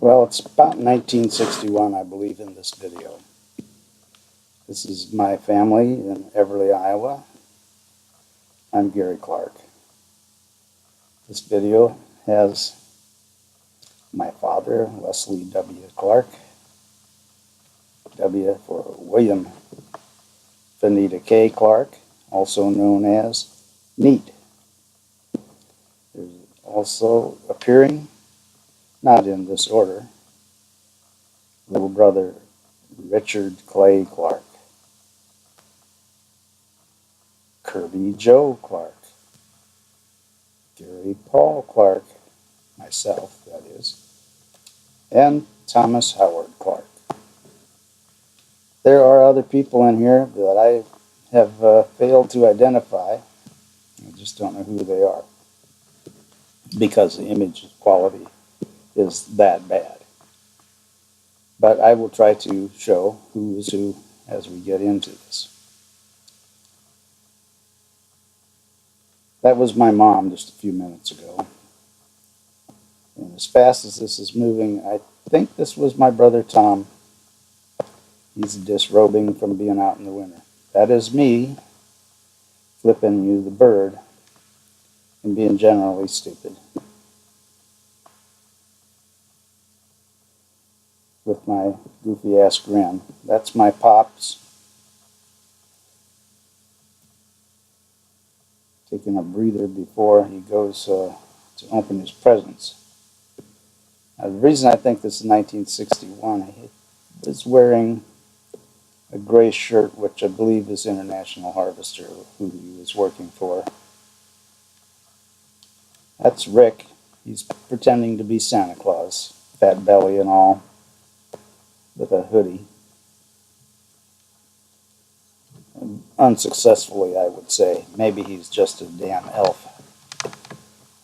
Well, it's about 1961, I believe, in this video. This is my family in Everly, Iowa. I'm Gary Clark. This video has my father, Wesley W. Clark, W for William Vanita K. Clark, also known as Neat. There's also appearing, not in this order, little brother Richard Clay Clark, Kirby Joe Clark, Gary Paul Clark, myself, that is, and Thomas Howard Clark. There are other people in here that I have failed to identify. I just don't know who they are because the image quality is that bad. But I will try to show who is who as we get into this. That was my mom just a few minutes ago. And as fast as this is moving, I think this was my brother Tom. He's disrobing from being out in the winter. That is me flipping you the bird and being generally stupid with my goofy ass grin. That's my pops taking a breather before he goes to open his presents. Now, the reason I think this is 1961, he was wearing a gray shirt, which I believe is International Harvester, who he was working for. That's Rick. He's pretending to be Santa Claus, fat belly and all, with a hoodie. Unsuccessfully, I would say. Maybe he's just a damn elf.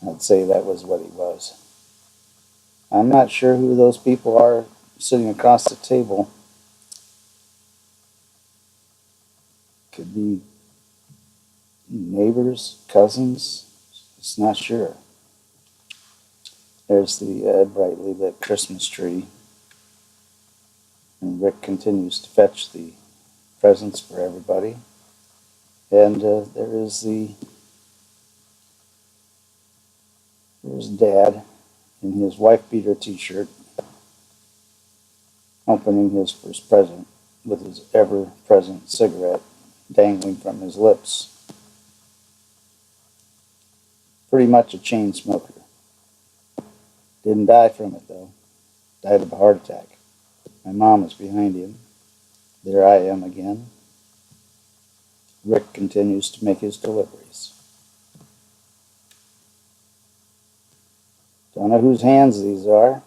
I'd say that was what he was. I'm not sure who those people are sitting across the table. Could be neighbors, cousins, just not sure. There's the brightly lit Christmas tree. And Rick continues to fetch the presents for everybody. And there's Dad in his wife beater t-shirt opening his first present with his ever-present cigarette dangling from his lips. Pretty much a chain smoker. Didn't die from it though. Died of a heart attack. My mom is behind him. There I am again. Rick continues to make his deliveries. Don't know whose hands these are,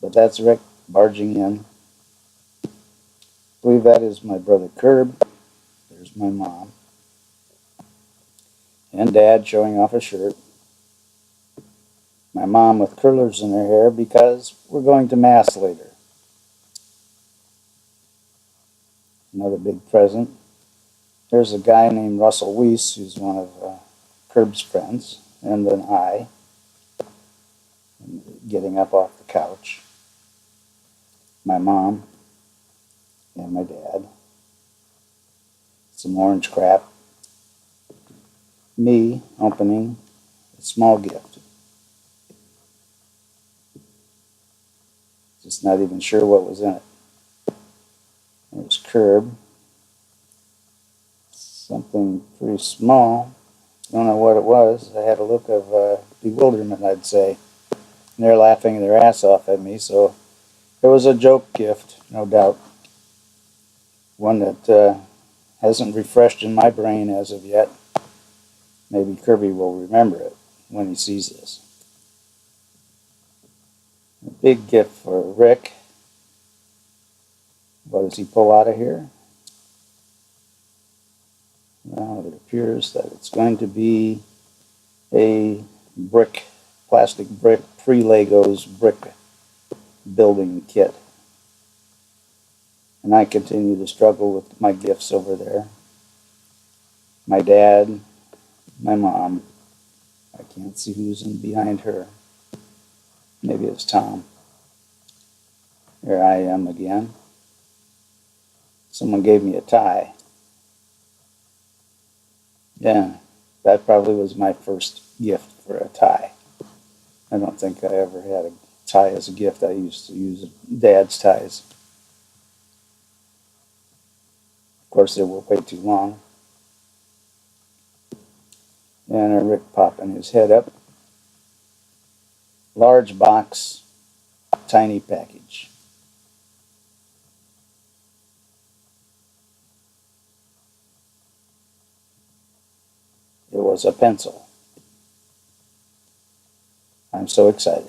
but that's Rick barging in. I believe that is my brother Curb. There's my mom. And Dad showing off a shirt. My mom with curlers in her hair because we're going to Mass later. Another big present. There's a guy named Russell Weiss, who's one of Curb's friends, and then I, getting up off the couch. My mom and my dad. Some orange crap. Me opening a small gift. Just not even sure what was in it. There's Curb. Something pretty small. Don't know what it was. I had a look of bewilderment, I'd say. And they're laughing their ass off at me, so it was a joke gift, no doubt. One that hasn't refreshed in my brain as of yet. Maybe Kirby will remember it when he sees this. A big gift for Rick. What does he pull out of here? Well, it appears that it's going to be a plastic brick, pre-Legos brick building kit. And I continue to struggle with my gifts over there. My dad, my mom. I can't see who's in behind her. Maybe it's Tom. Here I am again. Someone gave me a tie. Yeah, that probably was my first gift for a tie. I don't think I ever had a tie as a gift. I used to use Dad's ties. Of course, they were way too long. And Rick popping his head up. Large box, tiny package. It was a pencil. I'm so excited.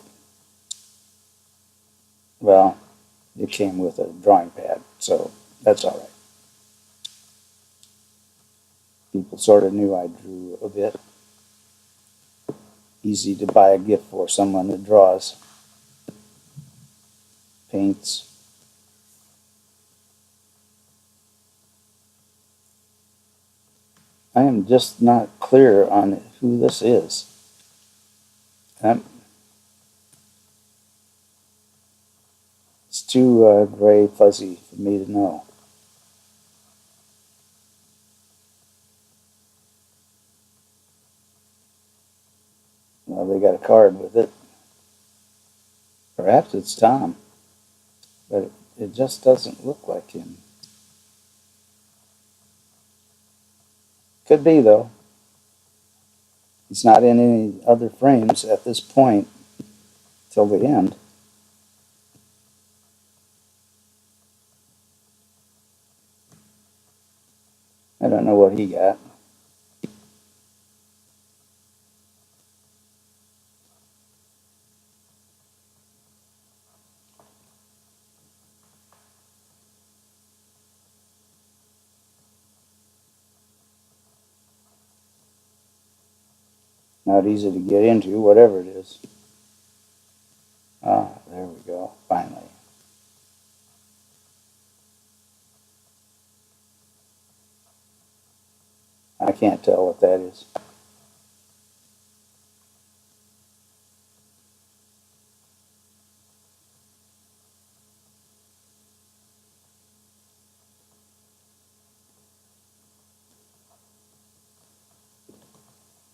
Well, it came with a drawing pad, so that's all right. People sort of knew I drew a bit. Easy to buy a gift for someone that draws, paints. I am just not clear on who this is. It's too gray fuzzy for me to know. Well, they got a card with it. Perhaps it's Tom, but it just doesn't look like him. Could be, though. He's not in any other frames at this point till the end. I don't know what he got. Not easy to get into, whatever it is. Ah, there we go, finally. I can't tell what that is.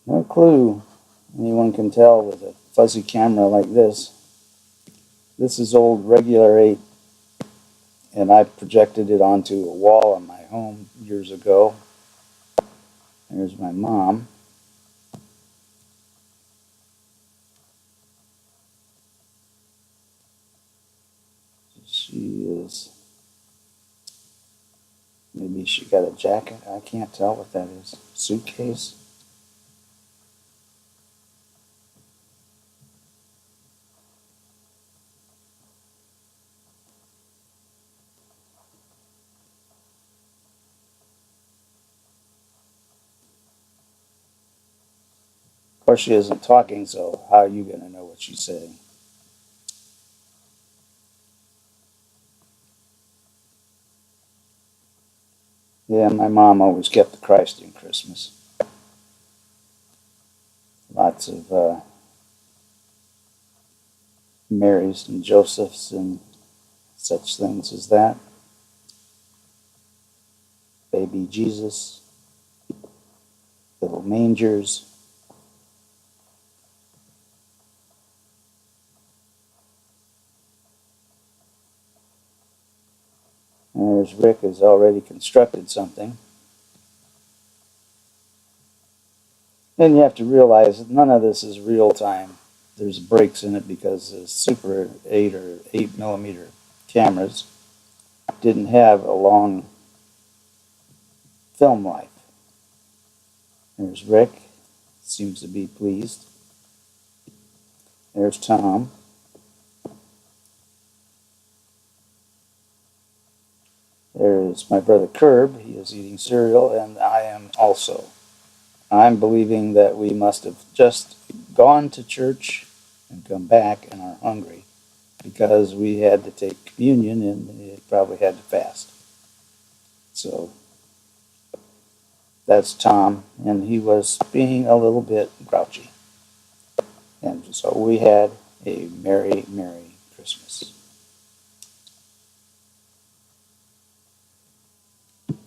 No clue anyone can tell with a fuzzy camera like this. This is old regular 8, and I projected it onto a wall in my home years ago. There's my mom. She is, maybe she got a jacket. I can't tell what that is. Suitcase. Of course, she isn't talking, so how are you going to know what she's saying? Yeah, my mom always kept the Christ in Christmas. Lots of Marys and Josephs and such things as that. Baby Jesus, little mangers. And there's Rick has already constructed something. And you have to realize that none of this is real time. There's breaks in it because the Super 8 or 8mm cameras didn't have a long film life. There's Rick, seems to be pleased. There's Tom. There's my brother Curb, he is eating cereal, and I am also. I'm believing that we must have just gone to church and come back and are hungry because we had to take communion and probably had to fast. So that's Tom, and he was being a little bit grouchy. And so we had a Merry, Merry Christmas.